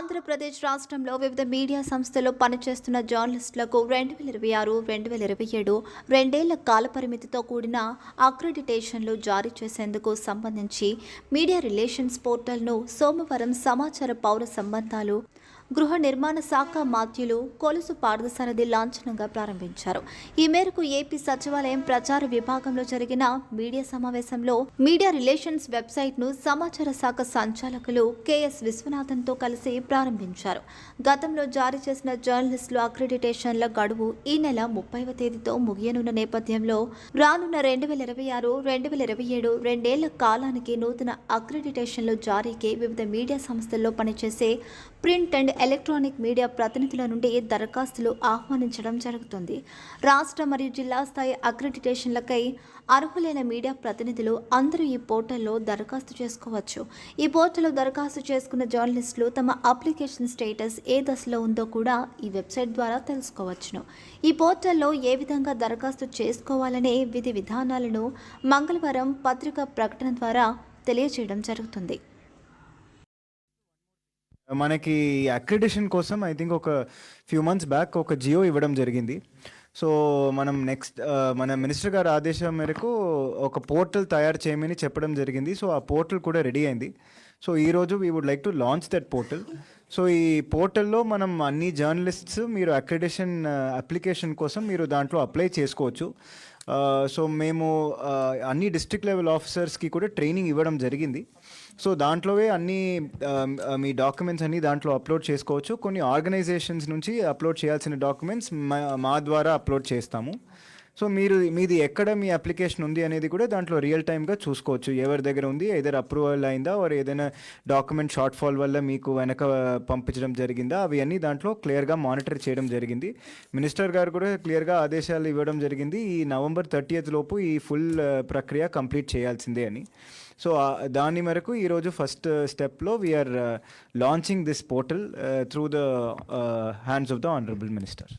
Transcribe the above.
ఆంధ్రప్రదేశ్ రాష్ట్రంలో వివిధ మీడియా సంస్థల్లో పనిచేస్తున్న జర్నలిస్టులకు 2026-2027 రెండేళ్ల కాలపరిమితితో కూడిన అక్రిడిటేషన్లు జారీ చేసేందుకు సంబంధించి మీడియా రిలేషన్స్ పోర్టల్ను సోమవారం సమాచార పౌర సంబంధాలు గృహ నిర్మాణ శాఖ మాత్యులు కొలుసు పార్థసారథి లాంఛనంగా ప్రారంభించారు. ఈ మేరకు ఏపీ సచివాలయం ప్రచార విభాగంలో జరిగిన మీడియా సమావేశంలో మీడియా రిలేషన్స్ వెబ్సైట్ను సమాచార శాఖ సంచాలకులు కెఎస్ విశ్వనాథన్తో కలిసి ప్రారంభించారు. గతంలో జారీ చేసిన జర్నలిస్టుల అక్రిడిటేషన్ల గడువు ఈ నెల 30వ తేదీతో ముగియనున్న నేపథ్యంలో రానున్న 2026-2027 రెండేళ్ల కాలానికి నూతన అక్రిడిటేషన్ల జారీకి వివిధ మీడియా సంస్థల్లో పనిచేసే ప్రింట్ అండ్ ఎలక్ట్రానిక్ మీడియా ప్రతినిధుల నుండి దరఖాస్తులు ఆహ్వానించడం జరుగుతుంది. రాష్ట్ర మరియు జిల్లా స్థాయి అక్రిడిటేషన్లకై అర్హులైన మీడియా ప్రతినిధులు అందరూ ఈ పోర్టల్లో దరఖాస్తు చేసుకోవచ్చు. ఈ పోర్టల్లో దరఖాస్తు చేసుకున్న జర్నలిస్టులు తమ అప్లికేషన్ స్టేటస్ ఏ దశలో ఉందో కూడా ఈ వెబ్సైట్ ద్వారా తెలుసుకోవచ్చును. ఈ పోర్టల్లో ఏ విధంగా దరఖాస్తు చేసుకోవాలనే విధి విధానాలను మంగళవారం పత్రికా ప్రకటన ద్వారా తెలియజేయడం జరుగుతుంది. మనకి అక్రిడిటేషన్ కోసం ఐ థింక్ ఒక ఫ్యూ మంత్స్ బ్యాక్ ఒక జియో ఇవ్వడం జరిగింది. సో మనం మన మినిస్టర్ గారి ఆదేశం మేరకు ఒక పోర్టల్ తయారు చేయమని చెప్పడం జరిగింది. సో ఆ పోర్టల్ కూడా రెడీ అయింది. సో ఈరోజు we would like to launch that portal. So ఈ పోర్టల్లో మనం అన్ని జర్నలిస్ట్స్ మీరు అక్రిడిటేషన్ అప్లికేషన్ కోసం మీరు దాంట్లో అప్లై చేసుకోవచ్చు. సో మేము అన్ని డిస్ట్రిక్ట్ లెవెల్ ఆఫీసర్స్కి కూడా ట్రైనింగ్ ఇవ్వడం జరిగింది. సో దాంట్లోవే అన్ని మీ డాక్యుమెంట్స్ అన్నీ దాంట్లో అప్లోడ్ చేసుకోవచ్చు. కొన్ని ఆర్గనైజేషన్స్ నుంచి అప్లోడ్ చేయాల్సిన డాక్యుమెంట్స్ మా ద్వారా అప్లోడ్ చేస్తాము. సో మీది ఎక్కడ మీ అప్లికేషన్ ఉంది అనేది కూడా దాంట్లో రియల్ టైమ్గా చూసుకోవచ్చు. ఎవరి దగ్గర ఉంది, ఏదైనా అప్రూవల్ అయిందా, ఆర్ ఏదైనా డాక్యుమెంట్ షార్ట్ ఫాల్ వల్ల మీకు వెనక పంపించడం జరిగిందా, అవి అన్నీ దాంట్లో క్లియర్గా మానిటర్ చేయడం జరిగింది. మినిస్టర్ గారు కూడా క్లియర్గా ఆదేశాలు ఇవ్వడం జరిగింది, ఈ November 30th లోపు ఈ ఫుల్ ప్రక్రియ కంప్లీట్ చేయాల్సిందే అని. సో దాని మేరకు ఈరోజు ఫస్ట్ స్టెప్లో we are launching this portal through the hands of the honourable minister.